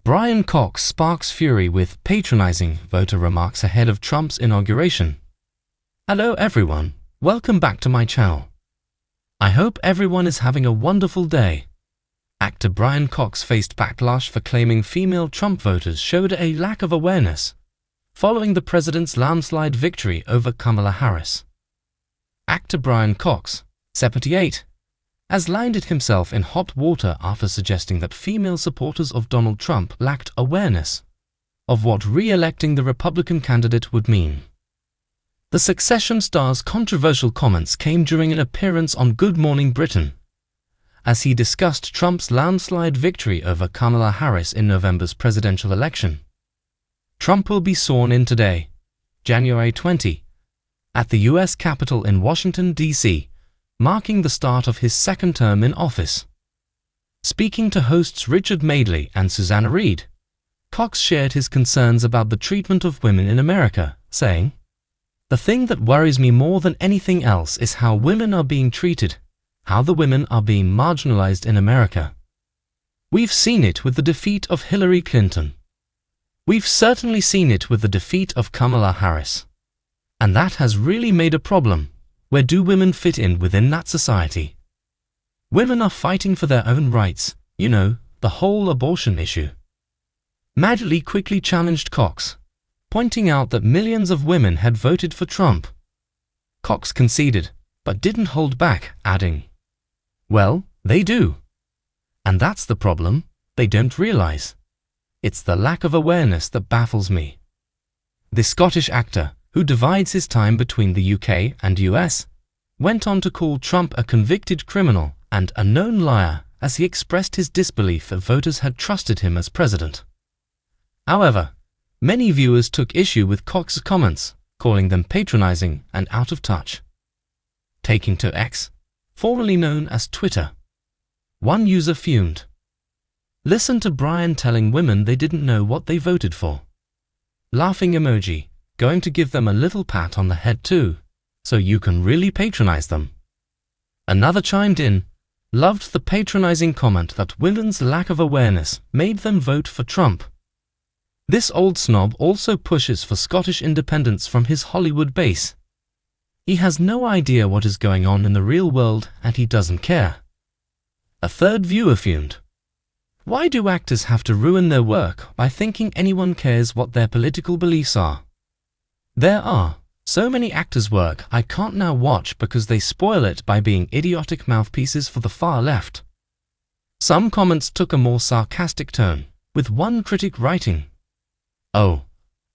Brian Cox sparks fury with patronizing voter remarks ahead of Trump's inauguration. Hello everyone, welcome back to my channel. I hope everyone is having a wonderful day. Actor Brian Cox faced backlash for claiming female Trump voters showed a lack of awareness following the president's landslide victory over Kamala Harris. Actor Brian Cox, 78, has landed himself in hot water after suggesting that female supporters of Donald Trump lacked awareness of what re-electing the Republican candidate would mean. The Succession star's controversial comments came during an appearance on Good Morning Britain, as he discussed Trump's landslide victory over Kamala Harris in November's presidential election. Trump will be sworn in today, January 20, at the U.S. Capitol in Washington, D.C., marking the start of his second term in office. Speaking to hosts Richard Madeley and Susanna Reid, Cox shared his concerns about the treatment of women in America, saying, "The thing that worries me more than anything else is how women are being treated, how the women are being marginalized in America. We've seen it with the defeat of Hillary Clinton. We've certainly seen it with the defeat of Kamala Harris. And that has really made a problem. Where do women fit in within that society? Women are fighting for their own rights, you know, the whole abortion issue." Madeley quickly challenged Cox, pointing out that millions of women had voted for Trump. Cox conceded, but didn't hold back, adding, "Well, they do. And that's the problem, they don't realize. It's the lack of awareness that baffles me." The Scottish actor, who divides his time between the UK and US, went on to call Trump a convicted criminal and a known liar as he expressed his disbelief that voters had trusted him as president. However, many viewers took issue with Cox's comments, calling them patronizing and out of touch. Taking to X, formerly known as Twitter, one user fumed, "Listen to Brian telling women they didn't know what they voted for. Laughing emoji, going to give them a little pat on the head too, so you can really patronize them." Another chimed in, loved the patronizing comment that women's lack of awareness made them vote for Trump. This old snob also pushes for Scottish independence from his Hollywood base. He has no idea what is going on in the real world and he doesn't care. A third viewer fumed, "Why do actors have to ruin their work by thinking anyone cares what their political beliefs are? There are so many actors' work I can't now watch because they spoil it by being idiotic mouthpieces for the far left." Some comments took a more sarcastic tone, with one critic writing, "Oh,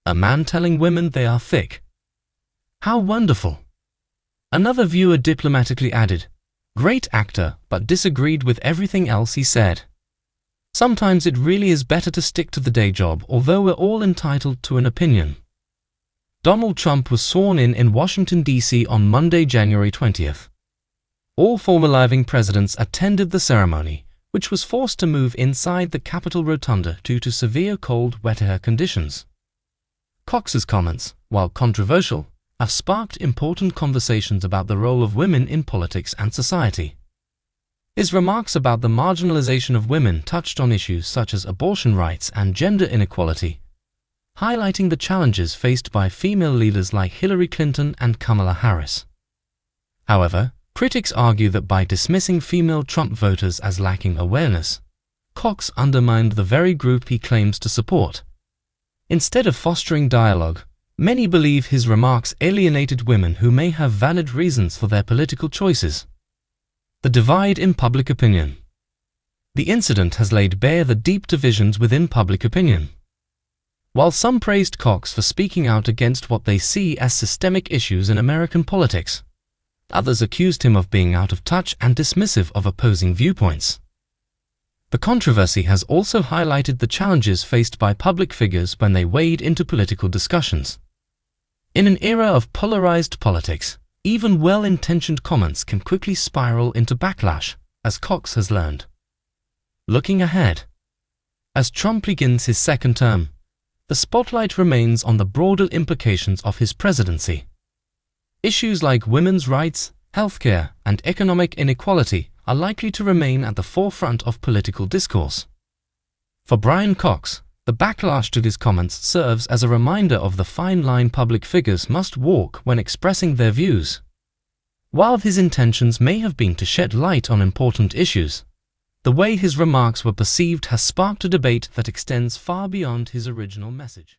a man telling women they are thick. How wonderful." Another viewer diplomatically added, "Great actor, but disagreed with everything else he said. Sometimes it really is better to stick to the day job, although we're all entitled to an opinion." Donald Trump was sworn in Washington, D.C. on Monday, January 20th. All former living presidents attended the ceremony, which was forced to move inside the Capitol Rotunda due to severe cold, wet air conditions. Cox's comments, while controversial, have sparked important conversations about the role of women in politics and society. His remarks about the marginalization of women touched on issues such as abortion rights and gender inequality, highlighting the challenges faced by female leaders like Hillary Clinton and Kamala Harris. However, critics argue that by dismissing female Trump voters as lacking awareness, Cox undermined the very group he claims to support. Instead of fostering dialogue, many believe his remarks alienated women who may have valid reasons for their political choices. The divide in public opinion. The incident has laid bare the deep divisions within public opinion. While some praised Cox for speaking out against what they see as systemic issues in American politics, others accused him of being out of touch and dismissive of opposing viewpoints. The controversy has also highlighted the challenges faced by public figures when they wade into political discussions. In an era of polarized politics, even well-intentioned comments can quickly spiral into backlash, as Cox has learned. Looking ahead, as Trump begins his second term, the spotlight remains on the broader implications of his presidency. Issues like women's rights, healthcare, and economic inequality are likely to remain at the forefront of political discourse. For Brian Cox, the backlash to these comments serves as a reminder of the fine line public figures must walk when expressing their views. While his intentions may have been to shed light on important issues, the way his remarks were perceived has sparked a debate that extends far beyond his original message.